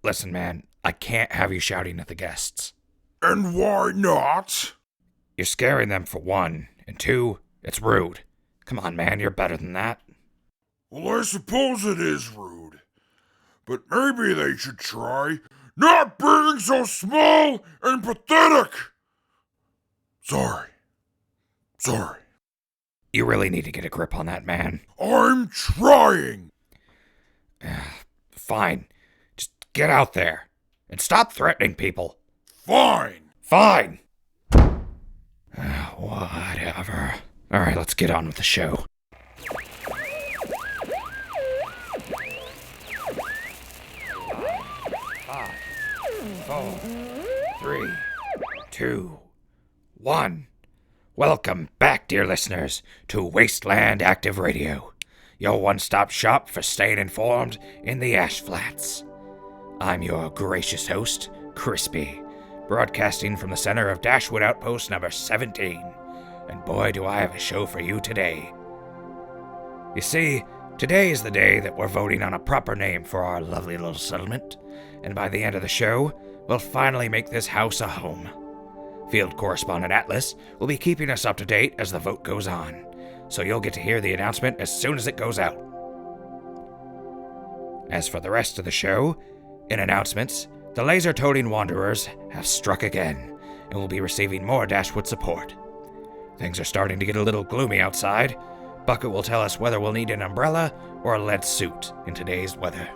Listen, man, I can't have you shouting at the guests. And why not? You're scaring them, for one, and two, it's rude. Come on, man, you're better than that. Well, I suppose it is rude. But maybe they should try not being so small and pathetic. Sorry. You really need to get a grip on that, man. I'm trying. Fine. Just get out there. And stop threatening people. Fine. Whatever. Alright, let's get on with the show. 5, 4, 3, 2, 1. Welcome back, dear listeners, to Wasteland Active Radio, your one-stop shop for staying informed in the Ash Flats. I'm your gracious host, Crispy, broadcasting from the center of Dashwood Outpost Number 17, and boy do I have a show for you today. You see, today is the day that we're voting on a proper name for our lovely little settlement, and by the end of the show, we'll finally make this house a home. Field Correspondent Atlas will be keeping us up to date as the vote goes on, so you'll get to hear the announcement as soon as it goes out. As for the rest of the show, in announcements, the laser-toting Wanderers have struck again, and will be receiving more Dashwood support. Things are starting to get a little gloomy outside. Bucket will tell us whether we'll need an umbrella or a lead suit in today's weather.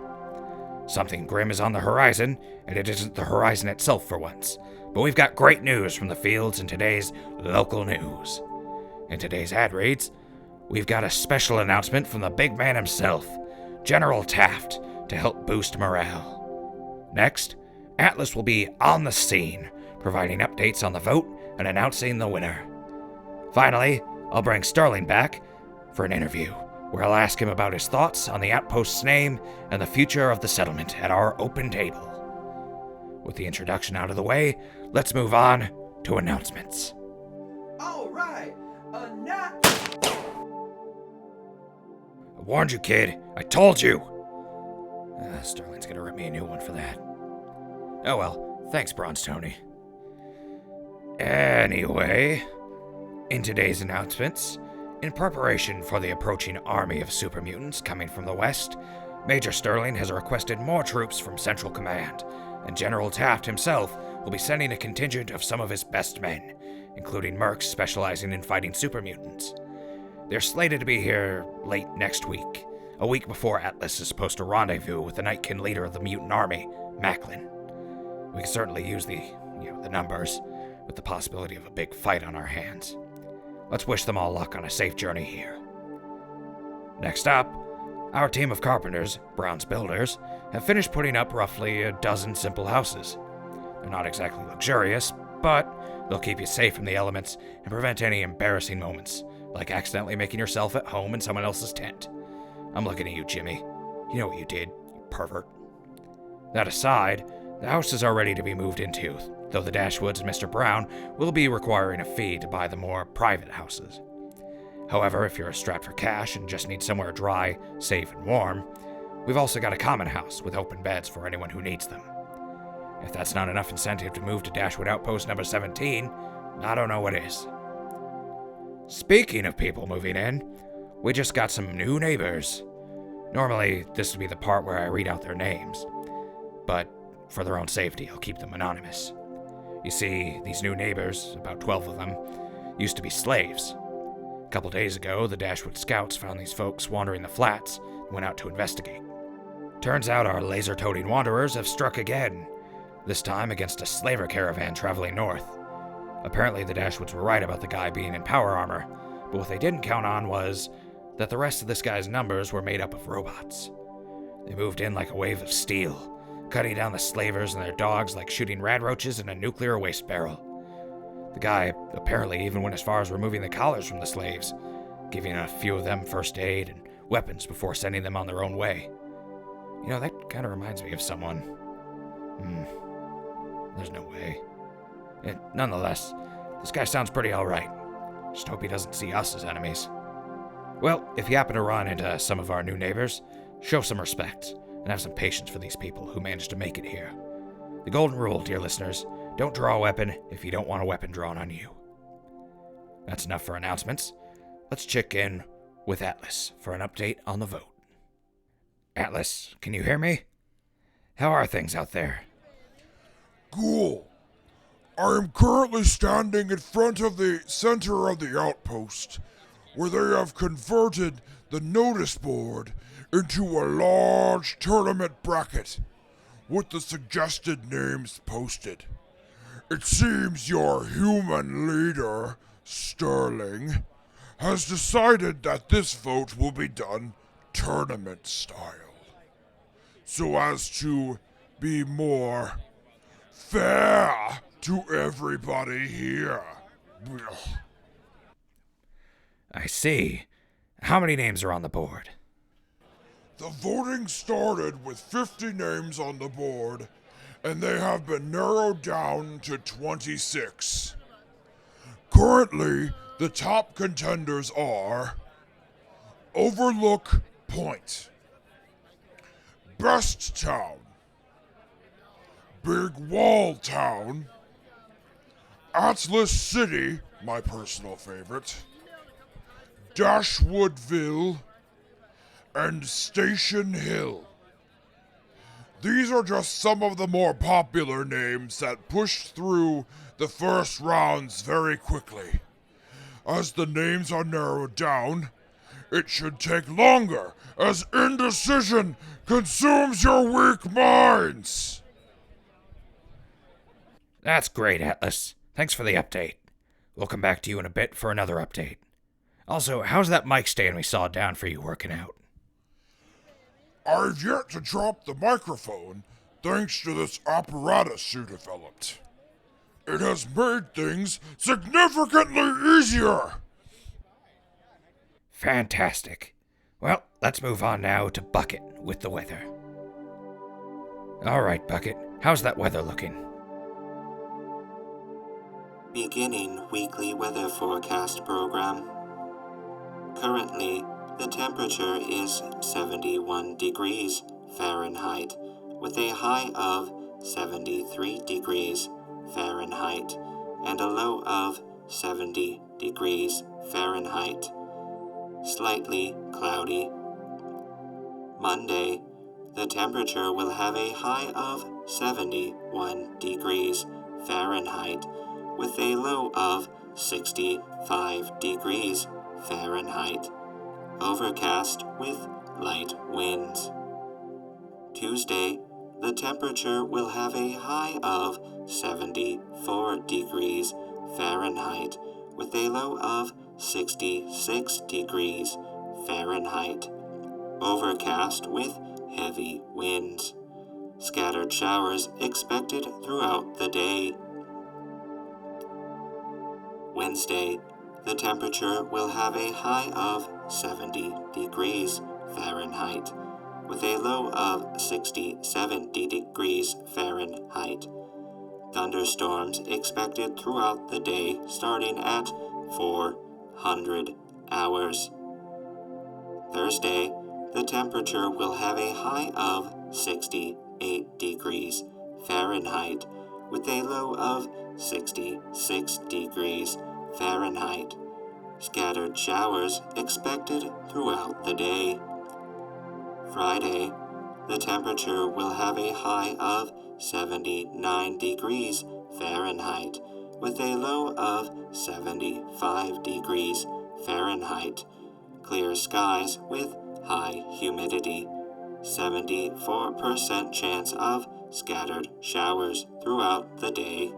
Something grim is on the horizon, and it isn't the horizon itself for once. But we've got great news from the fields in today's local news. In today's ad reads, we've got a special announcement from the big man himself, General Taft, to help boost morale. Next, Atlas will be on the scene, providing updates on the vote and announcing the winner. Finally, I'll bring Sterling back for an interview, where I'll ask him about his thoughts on the outpost's name and the future of the settlement at our open table. With the introduction out of the way, let's move on to announcements. All right, I warned you, kid. I told you. Sterling's gonna rip me a new one for that. Oh well, thanks, Bronze Tony. Anyway, in today's announcements, in preparation for the approaching army of super mutants coming from the west, Major Sterling has requested more troops from Central Command, and General Taft himself will be sending a contingent of some of his best men, including mercs specializing in fighting super mutants. They're slated to be here late next week, a week before Atlas is supposed to rendezvous with the Nightkin leader of the mutant army, Macklin. We can certainly use the numbers, with the possibility of a big fight on our hands. Let's wish them all luck on a safe journey here. Next up, our team of carpenters, Brown's Builders, have finished putting up roughly a dozen simple houses. They're not exactly luxurious, but they'll keep you safe from the elements and prevent any embarrassing moments, like accidentally making yourself at home in someone else's tent. I'm looking at you, Jimmy. You know what you did, you pervert. That aside, the houses are ready to be moved into, though the Dashwoods and Mr. Brown will be requiring a fee to buy the more private houses. However, if you're strapped for cash and just need somewhere dry, safe, and warm, we've also got a common house with open beds for anyone who needs them. If that's not enough incentive to move to Dashwood Outpost Number 17, I don't know what is. Speaking of people moving in, we just got some new neighbors. Normally, this would be the part where I read out their names, but for their own safety, I'll keep them anonymous. You see, these new neighbors, about 12 of them, used to be slaves. A couple days ago, the Dashwood Scouts found these folks wandering the flats and went out to investigate. Turns out our laser-toting Wanderers have struck again, this time against a slaver caravan traveling north. Apparently the Dashwoods were right about the guy being in power armor, but what they didn't count on was that the rest of this guy's numbers were made up of robots. They moved in like a wave of steel, cutting down the slavers and their dogs like shooting radroaches in a nuclear waste barrel. The guy apparently even went as far as removing the collars from the slaves, giving a few of them first aid and weapons before sending them on their own way. You know, that kind of reminds me of someone. There's no way. Nonetheless, this guy sounds pretty alright. Just hope he doesn't see us as enemies. Well, if you happen to run into some of our new neighbors, show some respect. and have some patience for these people who managed to make it here. The golden rule, dear listeners, don't draw a weapon if you don't want a weapon drawn on you. That's enough for announcements. Let's check in with Atlas for an update on the vote. Atlas, can you hear me? How are things out there? Cool. I am currently standing in front of the center of the outpost, where they have converted the notice board into a large tournament bracket with the suggested names posted. It seems your human leader, Sterling, has decided that this vote will be done tournament style, so as to be more fair to everybody here. I see. How many names are on the board? The voting started with 50 names on the board, and they have been narrowed down to 26. Currently, the top contenders are Overlook Point, Best Town, Big Wall Town, Atlas City, my personal favorite, Dashwoodville, and Station Hill. These are just some of the more popular names that pushed through the first rounds very quickly. As the names are narrowed down, it should take longer as indecision consumes your weak minds. That's great, Atlas. Thanks for the update. We'll come back to you in a bit for another update. Also, how's that mic stand we saw down for you working out? I've yet to drop the microphone thanks to this apparatus you developed. It has made things significantly easier. Fantastic. Well, let's move on now to Bucket with the weather. All right, Bucket, how's that weather looking? Beginning weekly weather forecast program. Currently, the temperature is 71 degrees Fahrenheit with a high of 73 degrees Fahrenheit and a low of 70 degrees Fahrenheit. Slightly cloudy. Monday, the temperature will have a high of 71 degrees Fahrenheit with a low of 65 degrees Fahrenheit. Overcast with light winds. Tuesday, the temperature will have a high of 74 degrees Fahrenheit with a low of 66 degrees Fahrenheit. Overcast with heavy winds. Scattered showers expected throughout the day. Wednesday, the temperature will have a high of 70 degrees Fahrenheit with a low of 67 degrees Fahrenheit. Thunderstorms expected throughout the day starting at 400 hours. Thursday, the temperature will have a high of 68 degrees Fahrenheit with a low of 66 degrees Fahrenheit. Scattered showers expected throughout the day. Friday, the temperature will have a high of 79 degrees Fahrenheit with a low of 75 degrees Fahrenheit. Clear skies with high humidity. 74% chance of scattered showers throughout the day.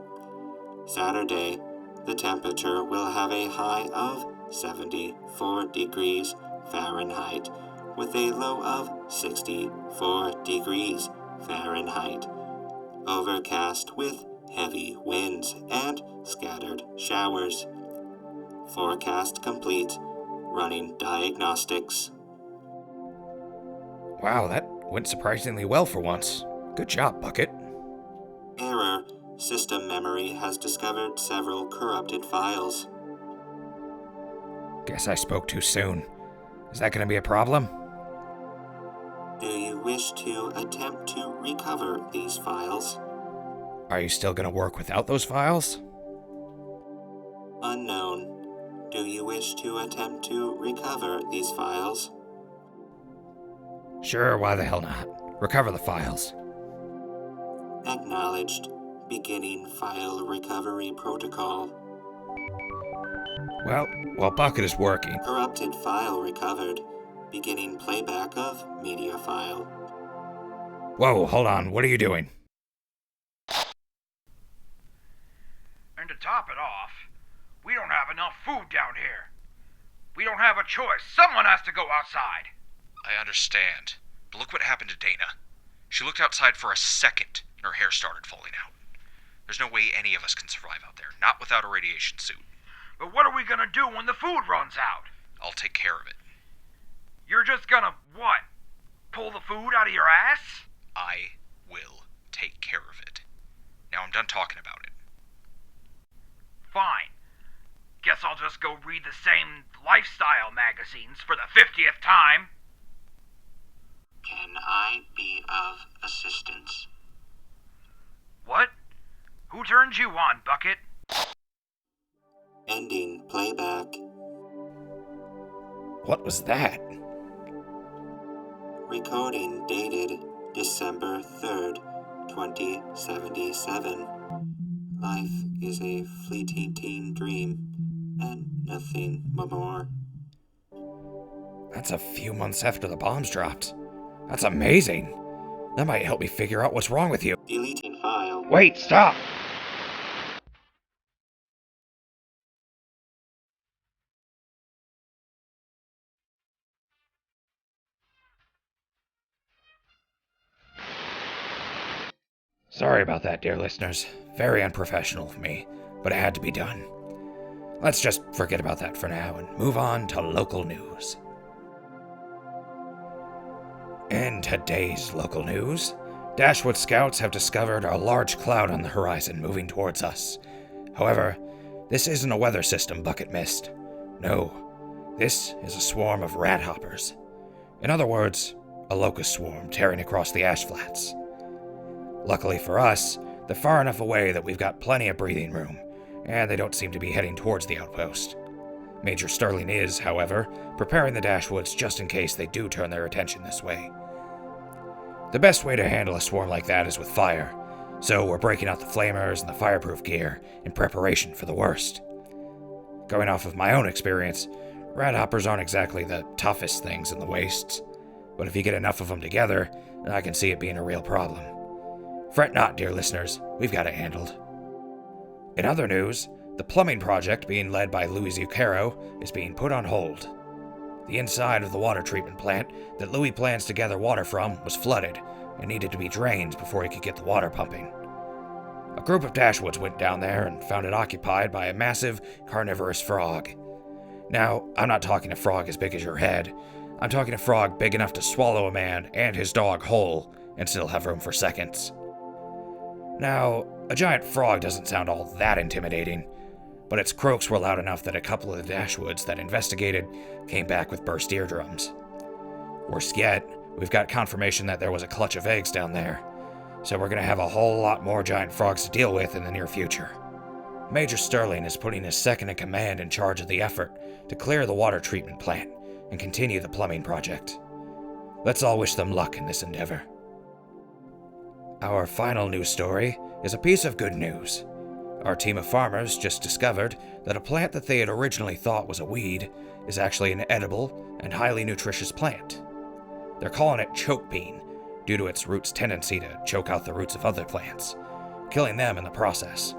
Saturday, the temperature will have a high of 74 degrees Fahrenheit with a low of 64 degrees Fahrenheit. Overcast with heavy winds and scattered showers. Forecast complete. Running diagnostics. Wow, that went surprisingly well for once. Good job, Bucket. Error. System memory has discovered several corrupted files. Guess I spoke too soon. Is that going to be a problem? Do you wish to attempt to recover these files? Are you still gonna work without those files? Unknown. Do you wish to attempt to recover these files? Sure, why the hell not? Recover the files. Acknowledged. Beginning file recovery protocol. Well, Bucket is working. Corrupted file recovered. Beginning playback of media file. Whoa, hold on, what are you doing? And to top it off, we don't have enough food down here. We don't have a choice. Someone has to go outside. I understand, but look what happened to Dana. She looked outside for a second, and her hair started falling out. There's no way any of us can survive out there, not without a radiation suit. But what are we gonna do when the food runs out? I'll take care of it. You're just gonna, what? Pull the food out of your ass? I will take care of it. Now I'm done talking about it. Fine. Guess I'll just go read the same lifestyle magazines for the 50th time. Can I be of assistance? What? Who turned you on, Bucket? Ending playback. What was that? Recording dated December 3rd, 2077. Life is a fleeting dream, and nothing more. That's a few months after the bombs dropped. That's amazing. That might help me figure out what's wrong with you. Deleting file. Wait, stop! Sorry about that, dear listeners. Very unprofessional of me, but it had to be done. Let's just forget about that for now and move on to local news. In today's local news, Dashwood scouts have discovered a large cloud on the horizon moving towards us. However, this isn't a weather system Bucket missed. No, this is a swarm of rat hoppers. In other words, a locust swarm tearing across the ash flats. Luckily for us, they're far enough away that we've got plenty of breathing room, and they don't seem to be heading towards the outpost. Major Sterling is, however, preparing the Dashwoods just in case they do turn their attention this way. The best way to handle a swarm like that is with fire, so we're breaking out the flamers and the fireproof gear in preparation for the worst. Going off of my own experience, rat hoppers aren't exactly the toughest things in the wastes, but if you get enough of them together, I can see it being a real problem. Fret not, dear listeners, we've got it handled. In other news, the plumbing project being led by Louis Zucchero is being put on hold. The inside of the water treatment plant that Louis plans to gather water from was flooded and needed to be drained before he could get the water pumping. A group of Dashwoods went down there and found it occupied by a massive carnivorous frog. Now, I'm not talking a frog as big as your head. I'm talking a frog big enough to swallow a man and his dog whole and still have room for seconds. Now, a giant frog doesn't sound all that intimidating, but its croaks were loud enough that a couple of the Dashwoods that investigated came back with burst eardrums. Worse yet, we've got confirmation that there was a clutch of eggs down there, so we're gonna have a whole lot more giant frogs to deal with in the near future. Major Sterling is putting his second-in-command in charge of the effort to clear the water treatment plant and continue the plumbing project. Let's all wish them luck in this endeavor. Our final news story is a piece of good news. Our team of farmers just discovered that a plant that they had originally thought was a weed is actually an edible and highly nutritious plant. They're calling it choke bean due to its roots' tendency to choke out the roots of other plants, killing them in the process.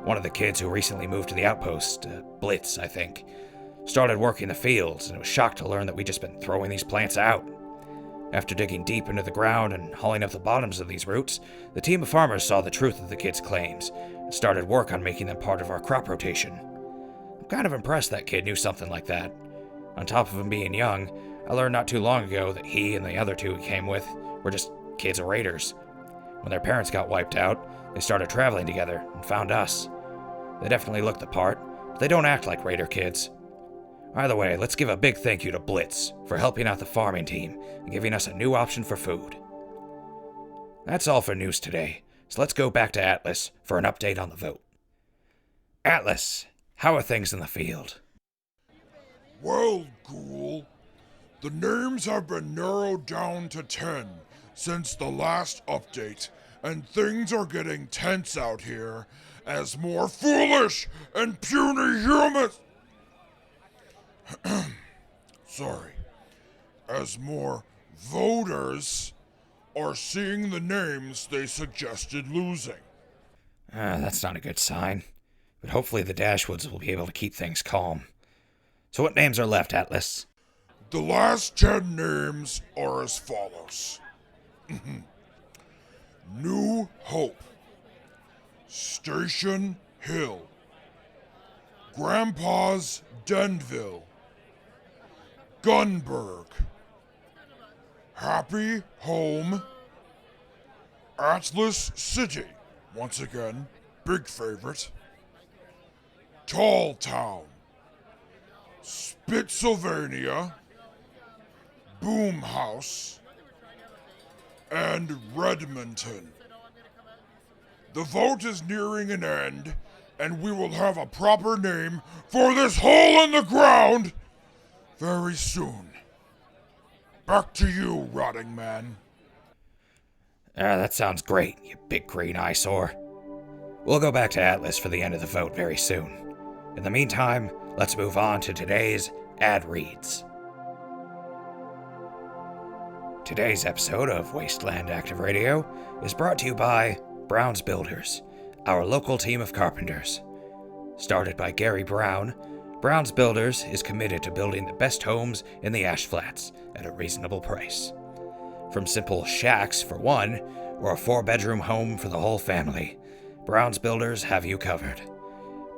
One of the kids who recently moved to the outpost, Blitz, I think, started working the fields and was shocked to learn that we'd just been throwing these plants out. After digging deep into the ground and hauling up the bottoms of these roots, the team of farmers saw the truth of the kids' claims and started work on making them part of our crop rotation. I'm kind of impressed that kid knew something like that. On top of him being young, I learned not too long ago that he and the other two he came with were just kids of raiders. When their parents got wiped out, they started traveling together and found us. They definitely look the part, but they don't act like raider kids. Either way, let's give a big thank you to Blitz for helping out the farming team and giving us a new option for food. That's all for news today, so let's go back to Atlas for an update on the vote. Atlas, how are things in the field? Well, Ghoul, the names have been narrowed down to 10 since the last update, and things are getting tense out here as more foolish and puny humans... as more voters are seeing the names they suggested losing. That's not a good sign, but hopefully the Dashwoods will be able to keep things calm. So what names are left, Atlas? The last 10 names are as follows. New Hope, Station Hill, Grandpa's Denville, Gunberg, Happy Home, Atlas City, once again, big favorite, Tall Town, Spotsylvania, Boomhouse, and Redmonton. The vote is nearing an end, and we will have a proper name for this hole in the ground very soon. Back to you, Rotting Man. That sounds great, you big green eyesore. We'll go back to Atlas for the end of the vote very soon. In the meantime, let's move on to today's ad reads. Today's episode of Wasteland Active Radio is brought to you by Brown's Builders, our local team of carpenters. Started by Gary Brown, Brown's Builders is committed to building the best homes in the Ash Flats at a reasonable price. From simple shacks for one, or a 4-bedroom home for the whole family, Brown's Builders have you covered.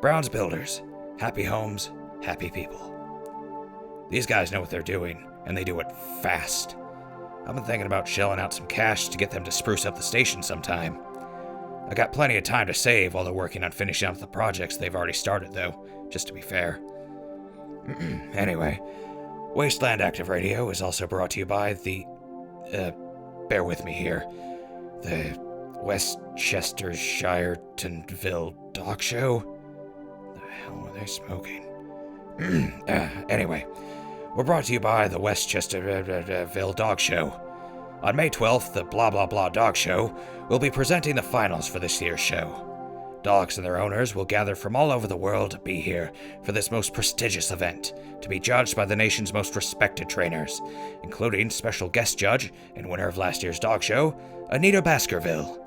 Brown's Builders, happy homes, happy people. These guys know what they're doing, and they do it fast. I've been thinking about shelling out some cash to get them to spruce up the station sometime. I got plenty of time to save while they're working on finishing up the projects they've already started, though, just to be fair. Anyway, Wasteland Active Radio is also brought to you by the, bear with me here, the Westchestershiretonville Dog Show? The hell were they smoking? Anyway, we're brought to you by the Westchesterville Dog Show. On May 12th, the Blah Blah Blah Dog Show will be presenting the finals for this year's show. Dogs and their owners will gather from all over the world to be here for this most prestigious event, to be judged by the nation's most respected trainers, including special guest judge and winner of last year's dog show, Anita Baskerville.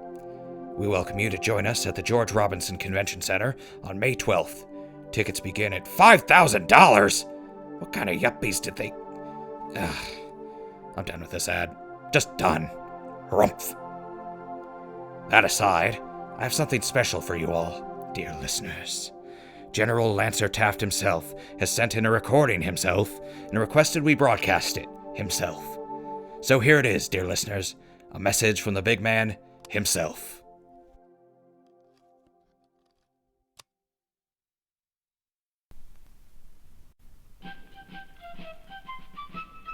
We welcome you to join us at the George Robinson Convention Center on May 12th. Tickets begin at $5,000! What kind of yuppies did they... I'm done with this ad. Just done. Harumph. That aside, I have something special for you all, dear listeners. General Lancer Taft himself has sent in a recording himself and requested we broadcast it himself. So here it is, dear listeners, a message from the big man himself.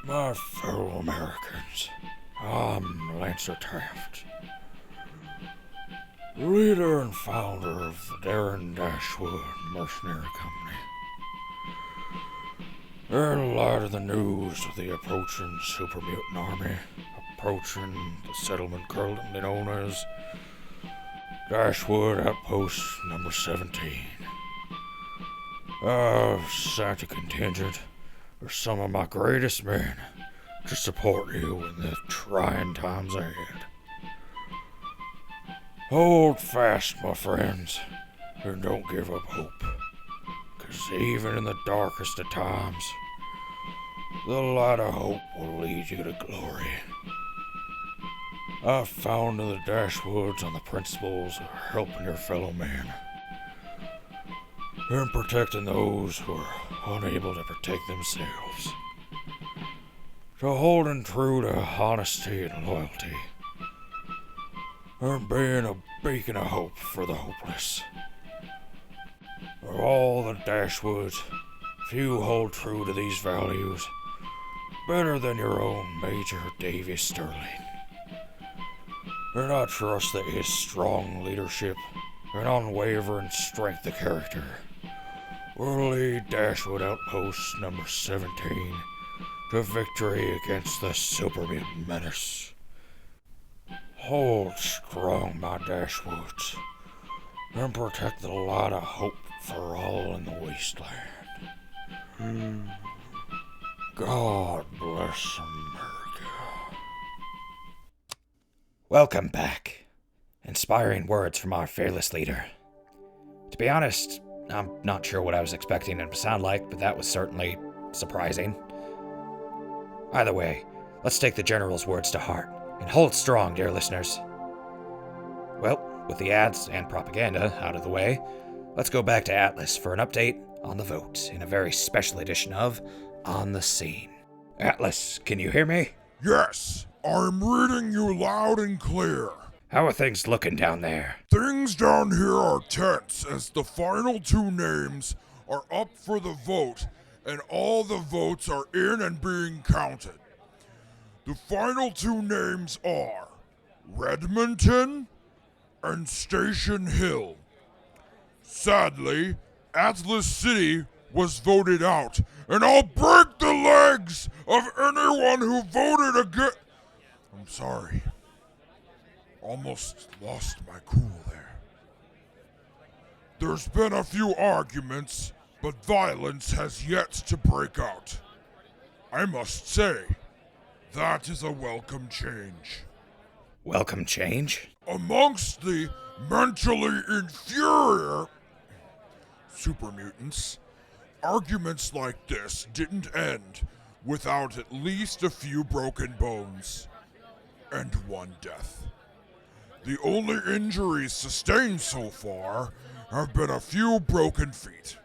My fellow Americans, I'm Lancer Taft, leader and founder of the Darren Dashwood Mercenary Company. In light of the news of the approaching super mutant army, approaching the settlement currently known as Dashwood Outpost Number 17, I've sent a contingent of some of my greatest men to support you in the trying times ahead. Hold fast, my friends, and don't give up hope, 'cause even in the darkest of times, the light of hope will lead you to glory. I've founded the Dashwoods on the principles of helping your fellow man and protecting those who are unable to protect themselves, to holding true to honesty and loyalty, and being a beacon of hope for the hopeless. For all the Dashwoods, If you hold true to these values, better than your own Major Davy Sterling, and I trust that his strong leadership and unwavering strength of character will lead Dashwood Outpost Number 17 to victory against the super mutant menace. Hold strong, my Dashwoods, and protect the light of hope for all in the Wasteland. God bless America. Welcome back. Inspiring words from our fearless leader. To be honest, I'm not sure what I was expecting him to sound like, but that was certainly surprising. Either way, let's take the General's words to heart, and hold strong, dear listeners. Well, with the ads and propaganda out of the way, let's go back to Atlas for an update on the vote in a very special edition of On the Scene. Atlas, can you hear me? Yes, I'm reading you loud and clear. How are things looking down there? Things down here are tense as the final two names are up for the vote and all the votes are in and being counted. The final two names are Redmonton and Station Hill. Sadly, Atlas City was voted out, and I'll break the legs of anyone who voted against. I'm sorry. Almost lost my cool there. There's been a few arguments, but violence has yet to break out. I must say, that is a welcome change. Welcome change? Amongst the mentally inferior super mutants, arguments like this didn't end without at least a few broken bones and one death. The only injuries sustained so far have been a few broken feet.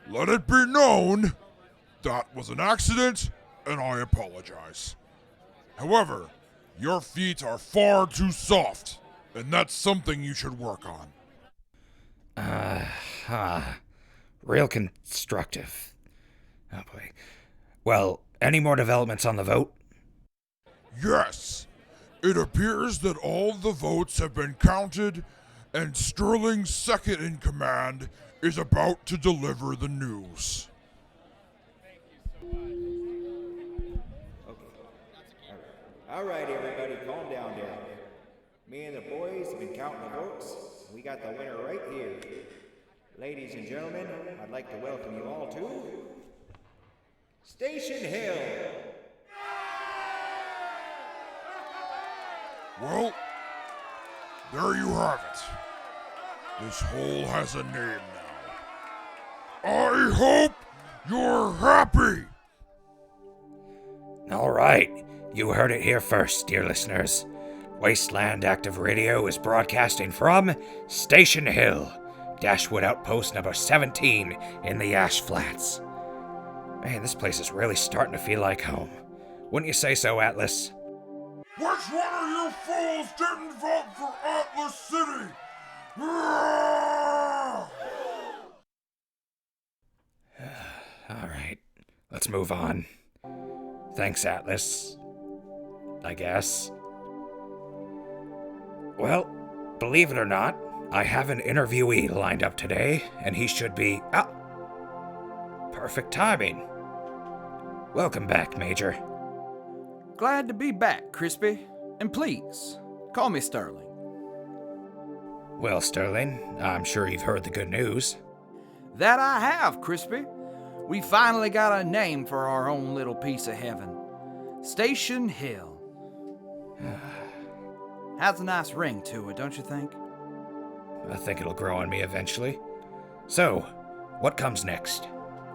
Let it be known that was an accident, and I apologize. However, your feet are far too soft, and that's something you should work on. Real constructive. Oh boy. Well, any more developments on the vote? Yes. It appears that all the votes have been counted, and Sterling's second in command is about to deliver the news. All right, everybody, calm down there. Me and the boys have been counting the votes. We got the winner right here. Ladies and gentlemen, I'd like to welcome you all to Station Hill. Well, there you have it. This hole has a name now. I hope you're happy. All right, you heard it here first, dear listeners. Wasteland Active Radio is broadcasting from Station Hill, Dashwood Outpost Number 17 in the Ash Flats. Man, this place is really starting to feel like home. Wouldn't you say so, Atlas? Which one of you fools didn't vote for Atlas City? All right, let's move on. Thanks, Atlas. I guess. Well, believe it or not, I have an interviewee lined up today, and he should be... perfect timing. Welcome back, Major. Glad to be back, Crispy. And please, call me Sterling. Well, Sterling, I'm sure you've heard the good news. That I have, Crispy. We finally got a name for our own little piece of heaven. Station Hill. Has a nice ring to it, don't you think? I think it'll grow on me eventually. So, what comes next?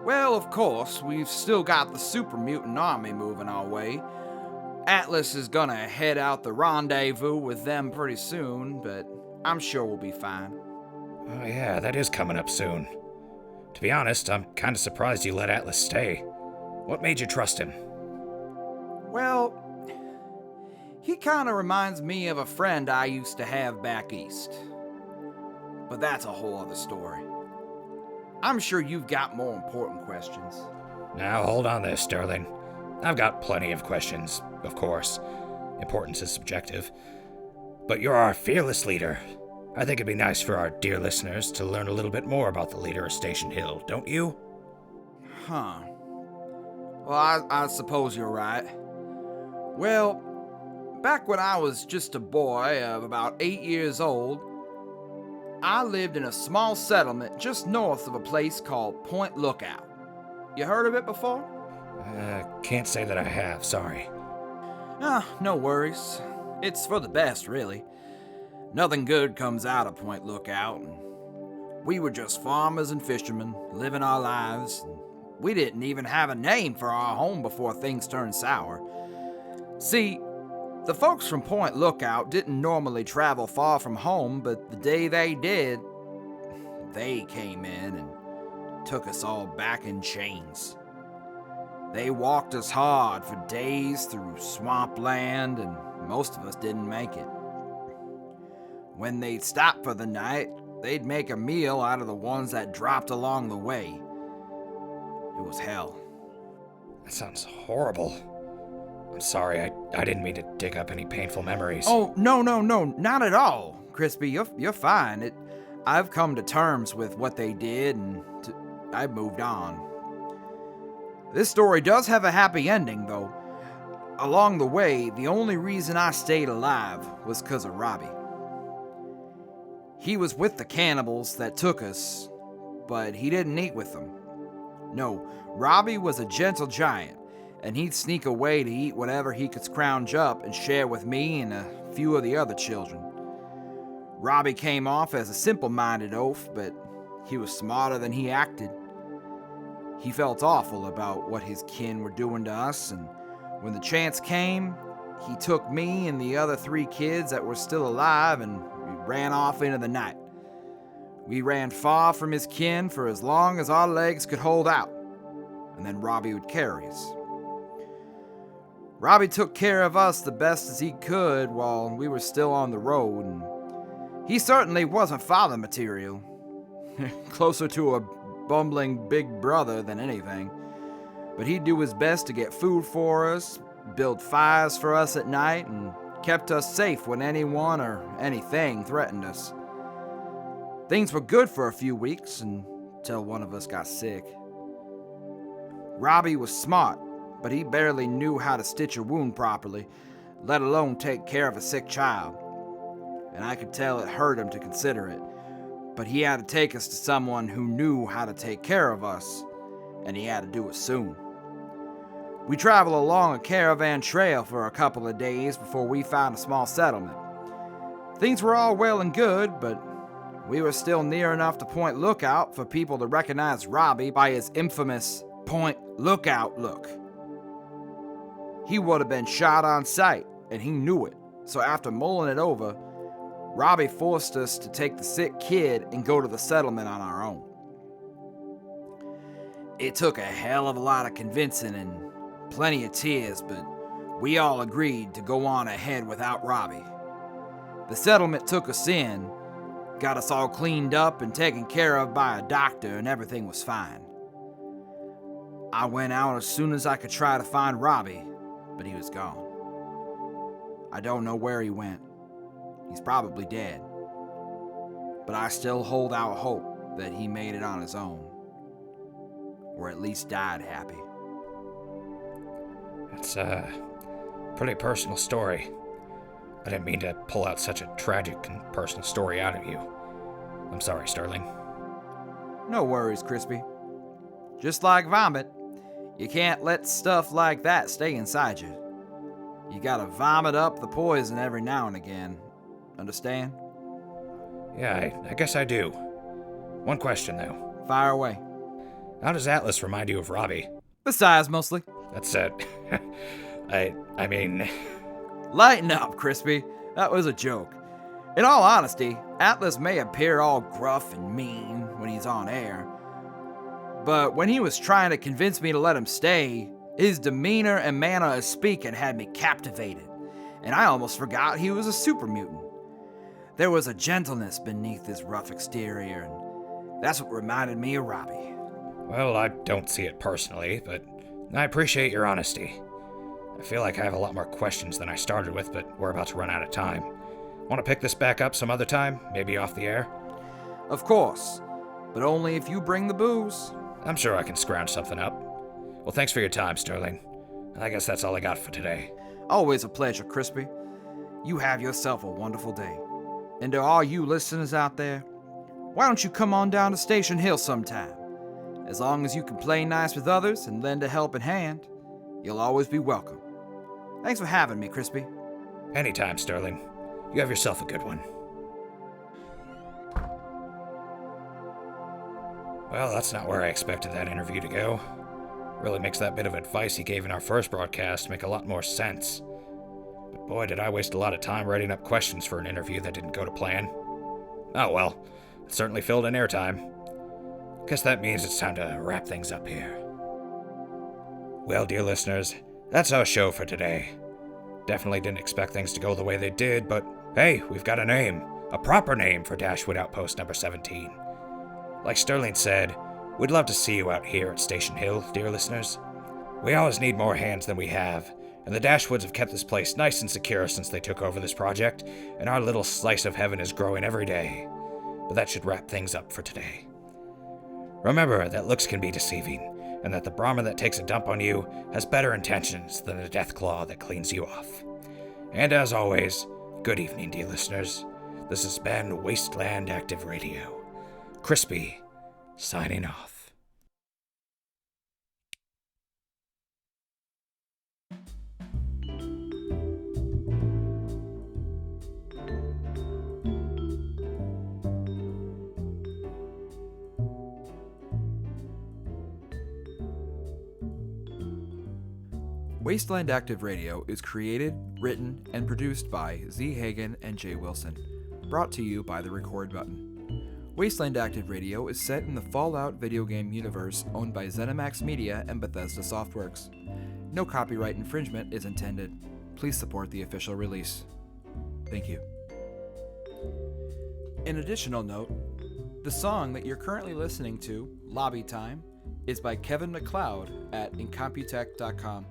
Well, of course, we've still got the super mutant army moving our way. Atlas is gonna head out the rendezvous with them pretty soon, but I'm sure we'll be fine. Oh yeah, that is coming up soon. To be honest, I'm kind of surprised you let Atlas stay. What made you trust him? Well, he kind of reminds me of a friend I used to have back east. But that's a whole other story. I'm sure you've got more important questions. Now, hold on there, Sterling. I've got plenty of questions, of course. Importance is subjective. But you're our fearless leader. I think it'd be nice for our dear listeners to learn a little bit more about the leader of Station Hill, don't you? Huh. Well, I suppose you're right. Well, back when I was just a boy of about 8 years old, I lived in a small settlement just north of a place called Point Lookout. You heard of it before? Can't say that I have, sorry. No worries. It's for the best, really. Nothing good comes out of Point Lookout. And we were just farmers and fishermen, living our lives. And we didn't even have a name for our home before things turned sour. See, the folks from Point Lookout didn't normally travel far from home, but the day they did, they came in and took us all back in chains. They walked us hard for days through swampland, and most of us didn't make it. When they'd stop for the night, they'd make a meal out of the ones that dropped along the way. It was hell. That sounds horrible. I'm sorry, I didn't mean to dig up any painful memories. Oh, no, not at all, Crispy. You're fine. I've come to terms with what they did, and I've moved on. This story does have a happy ending, though. Along the way, the only reason I stayed alive was because of Robbie. He was with the cannibals that took us, but he didn't eat with them. No, Robbie was a gentle giant, and he'd sneak away to eat whatever he could scrounge up and share with me and a few of the other children. Robbie came off as a simple-minded oaf, but he was smarter than he acted. He felt awful about what his kin were doing to us, and when the chance came, he took me and the other 3 kids that were still alive and we ran off into the night. We ran far from his kin for as long as our legs could hold out, and then Robbie would carry us. Robbie took care of us the best as he could while we were still on the road, and he certainly wasn't father material. Closer to a bumbling big brother than anything. But he'd do his best to get food for us, build fires for us at night, and kept us safe when anyone or anything threatened us. Things were good for a few weeks until one of us got sick. Robbie was smart, but he barely knew how to stitch a wound properly, let alone take care of a sick child. And I could tell it hurt him to consider it, but he had to take us to someone who knew how to take care of us, and he had to do it soon. We traveled along a caravan trail for a couple of days before we found a small settlement. Things were all well and good, but we were still near enough to Point Lookout for people to recognize Robbie by his infamous Point Lookout look. He would have been shot on sight, and he knew it, so after mulling it over, Robbie forced us to take the sick kid and go to the settlement on our own. It took a hell of a lot of convincing and plenty of tears, but we all agreed to go on ahead without Robbie. The settlement took us in, got us all cleaned up and taken care of by a doctor, and everything was fine. I went out as soon as I could try to find Robbie, but he was gone. I don't know where he went. He's probably dead. But I still hold out hope that he made it on his own. Or at least died happy. It's a pretty personal story. I didn't mean to pull out such a tragic and personal story out of you. I'm sorry, Sterling. No worries, Crispy. Just like vomit, you can't let stuff like that stay inside you. You gotta vomit up the poison every now and again. Understand? Yeah, I guess I do. One question, though. Fire away. How does Atlas remind you of Robbie? The size, mostly. That's it. I mean... Lighten up, Crispy. That was a joke. In all honesty, Atlas may appear all gruff and mean when he's on air, but when he was trying to convince me to let him stay, his demeanor and manner of speaking had me captivated, and I almost forgot he was a super mutant. There was a gentleness beneath his rough exterior, and That's what reminded me of Robbie. Well, I don't see it personally, but I appreciate your honesty. I feel like I have a lot more questions than I started with, but we're about to run out of time. Want to pick this back up some other time? Maybe off the air? Of course, but only if you bring the booze. I'm sure I can scrounge something up. Well, thanks for your time, Sterling. I guess that's all I got for today. Always a pleasure, Crispy. You have yourself a wonderful day. And to all you listeners out there, why don't you come on down to Station Hill sometime? As long as you can play nice with others and lend a helping hand, you'll always be welcome. Thanks for having me, Crispy. Anytime, Sterling. You have yourself a good one. Well, that's not where I expected that interview to go. Really makes that bit of advice he gave in our first broadcast make a lot more sense. But boy, did I waste a lot of time writing up questions for an interview that didn't go to plan. Oh well, it certainly filled in airtime. Guess that means it's time to wrap things up here. Well, dear listeners, that's our show for today. Definitely didn't expect things to go the way they did, but hey, we've got a name. A proper name for Dashwood Outpost Number 17. Like Sterling said, we'd love to see you out here at Station Hill, dear listeners. We always need more hands than we have, and the Dashwoods have kept this place nice and secure since they took over this project, and our little slice of heaven is growing every day. But that should wrap things up for today. Remember that looks can be deceiving, and that the Brahmin that takes a dump on you has better intentions than the Deathclaw that cleans you off. And as always, good evening, dear listeners. This has been Wasteland Active Radio. Crispy, signing off. Wasteland Active Radio is created, written, and produced by Z. Hagen and Jay Wilson. Brought to you by the Record button. Wasteland Active Radio is set in the Fallout video game universe owned by ZeniMax Media and Bethesda Softworks. No copyright infringement is intended. Please support the official release. Thank you. An additional note, the song that you're currently listening to, Lobby Time, is by Kevin MacLeod at incompetech.com.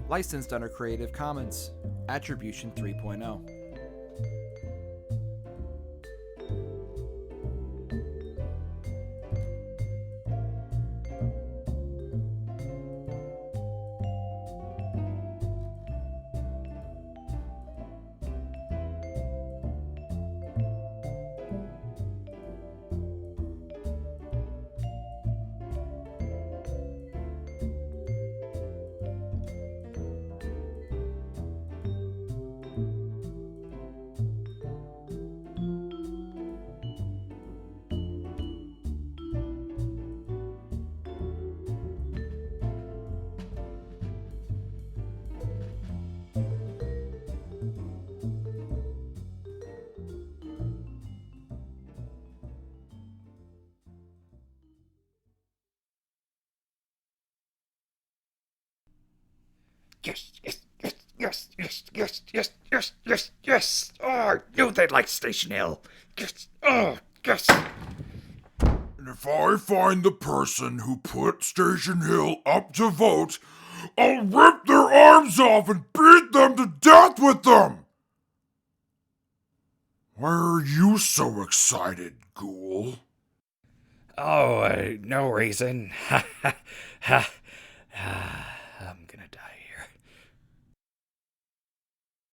Licensed under Creative Commons. Attribution 3.0. Yes. Oh, I knew they'd like Station Hill. Yes. Oh, yes. And if I find the person who put Station Hill up to vote, I'll rip their arms off and beat them to death with them! Why are you so excited, ghoul? Oh, no reason. Ha ha ha.